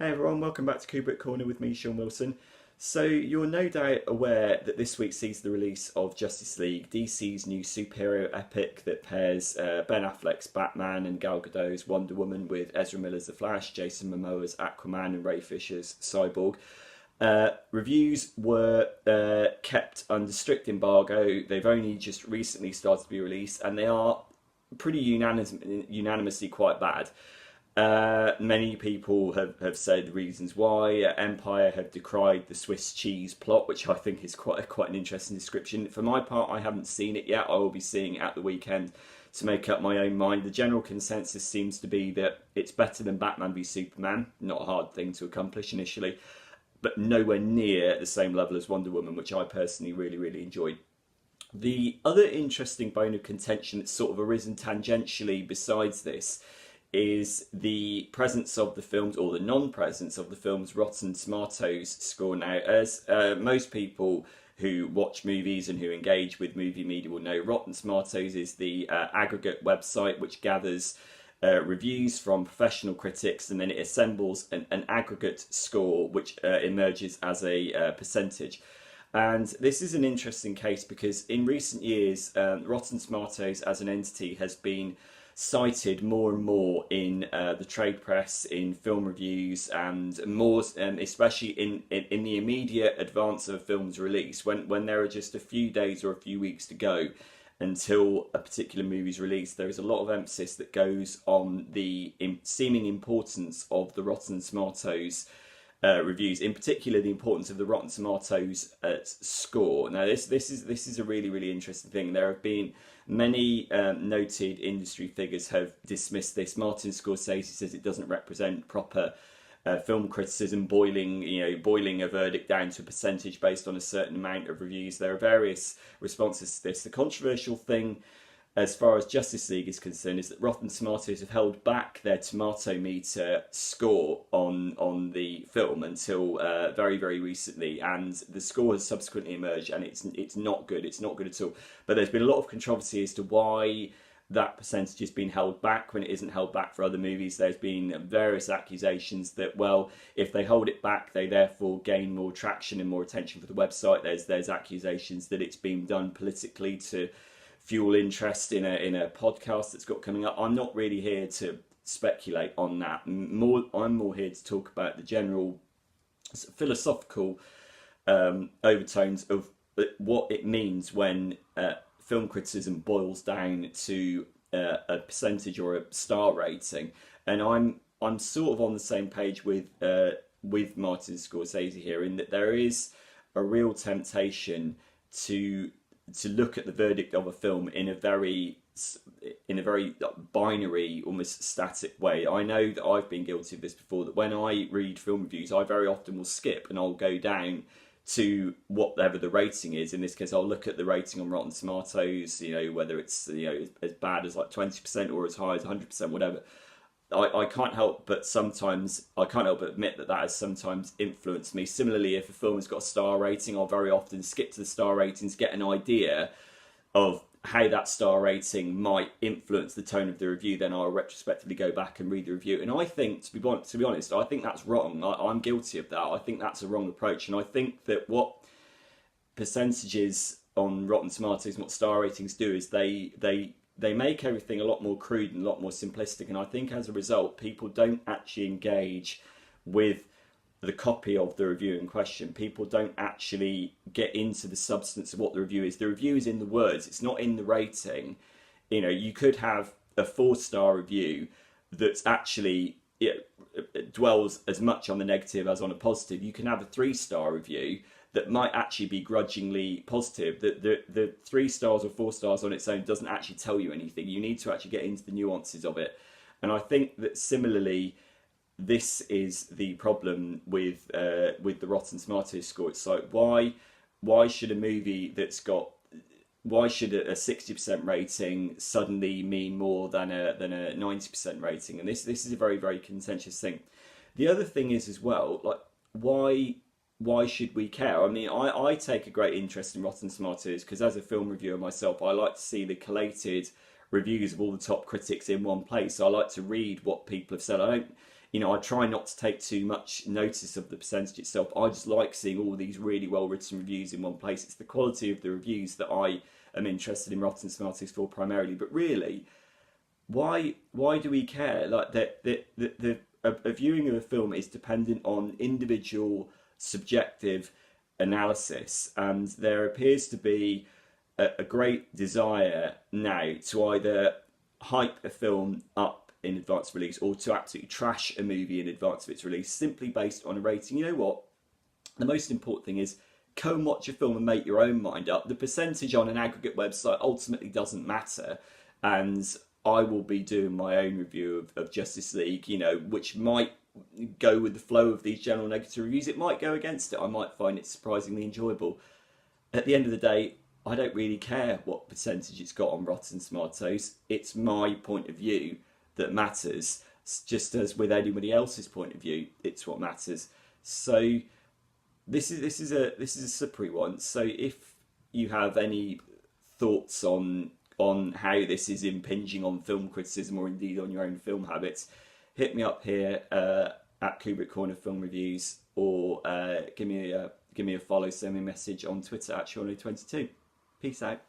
Hey everyone, welcome back to Kubrick Corner with me, Sean Wilson. So you're no doubt aware that this week sees the release of Justice League, DC's new superhero epic that pairs Ben Affleck's Batman and Gal Gadot's Wonder Woman with Ezra Miller's The Flash, Jason Momoa's Aquaman and Ray Fisher's Cyborg. Reviews were kept under strict embargo. They've only just recently started to be released, and they are pretty unanimously quite bad. Many people have said reasons why. Empire have decried the Swiss cheese plot, which I think is quite an interesting description. For my part, I haven't seen it yet. I will be seeing it at the weekend to make up my own mind. The general consensus seems to be that it's better than Batman v Superman. Not a hard thing to accomplish initially, but nowhere near the same level as Wonder Woman, which I personally really enjoyed. The other interesting bone of contention that's sort of arisen tangentially besides this is the presence of the films, or the non-presence of the film's Rotten Tomatoes score. Now, as most people who watch movies and who engage with movie media will know, Rotten Tomatoes is the aggregate website which gathers reviews from professional critics, and then it assembles an aggregate score which emerges as a percentage. And this is an interesting case because in recent years, Rotten Tomatoes as an entity has been cited more and more in the trade press, in film reviews, and more, especially in the immediate advance of a film's release, when there are just a few days or a few weeks to go until a particular movie's released. There is a lot of emphasis that goes on the seeming importance of the Rotten Tomatoes reviews, in particular the importance of the Rotten Tomatoes score. Now, this is a really interesting thing. There have been many noted industry figures have dismissed this. Martin Scorsese says it doesn't represent proper film criticism, boiling a verdict down to a percentage based on a certain amount of reviews. There are various responses to this. The controversial thing, as far as Justice League is concerned, is that Rotten Tomatoes have held back their tomato meter score on the film until very recently, and the score has subsequently emerged, and it's not good. It's not good at all. But there's been a lot of controversy as to why that percentage has been held back when it isn't held back for other movies. There's been various accusations that, well, if they hold it back, they therefore gain more traction and more attention for the website. There's accusations that it's being done politically to fuel interest in a podcast that's got coming up. I'm not really here to speculate on that. I'm more here to talk about the general philosophical overtones of what it means when film criticism boils down to a percentage or a star rating. And I'm sort of on the same page with Martin Scorsese here, in that there is a real temptation to look at the verdict of a film in a very binary, almost static way. I know that I've been guilty of this before, that when I read film reviews, I very often will skip and I'll go down to whatever the rating is. In this case, I'll look at the rating on Rotten Tomatoes, whether it's as bad as like 20% or as high as 100%, whatever. I can't help but admit that has sometimes influenced me. Similarly, if a film has got a star rating, I'll very often skip to the star ratings, get an idea of how that star rating might influence the tone of the review. Then I'll retrospectively go back and read the review. And I think, to be honest, I think that's wrong. I'm guilty of that. I think that's a wrong approach. And I think that what percentages on Rotten Tomatoes and what star ratings do is they make everything a lot more crude and a lot more simplistic, and I think as a result people don't actually engage with the copy of the review in question. People don't actually get into the substance of what the review is. The review is in the words, it's not in the rating. You could have a 4-star review that's actually dwells as much on the negative as on a positive. You can have a 3-star review that might actually be grudgingly positive. The 3 stars or 4 stars on its own doesn't actually tell you anything. You need to actually get into the nuances of it. And I think that similarly, this is the problem with the Rotten Tomatoes score. It's like, why should a movie why should a 60% rating suddenly mean more than a 90% rating? And this is a very contentious thing. The other thing is as well, like, why should we care? I mean, I take a great interest in Rotten Tomatoes because as a film reviewer myself, I like to see the collated reviews of all the top critics in one place. I like to read what people have said. you know, I try not to take too much notice of the percentage itself. I just like seeing all these really well written reviews in one place. It's the quality of the reviews that I am interested in Rotten Tomatoes for primarily. But really, why do we care? Like a viewing of a film is dependent on individual subjective analysis, and there appears to be a great desire now to either hype a film up in advance of release or to absolutely trash a movie in advance of its release simply based on a rating. You know what? The most important thing is go and watch a film and make your own mind up. The percentage on an aggregate website ultimately doesn't matter, and I will be doing my own review of Justice League, you know, which might go with the flow of these general negative reviews. It might go against it. I might find it surprisingly enjoyable. At the end of the day, I don't really care what percentage it's got on Rotten Tomatoes. It's my point of view that matters, just as with anybody else's point of view, it's what matters. So this is a slippery one. So if you have any thoughts on how this is impinging on film criticism or indeed on your own film habits, hit me up here at Kubrick Corner Film Reviews, or give me a follow, send me a message on Twitter at Shawnee22. Peace out.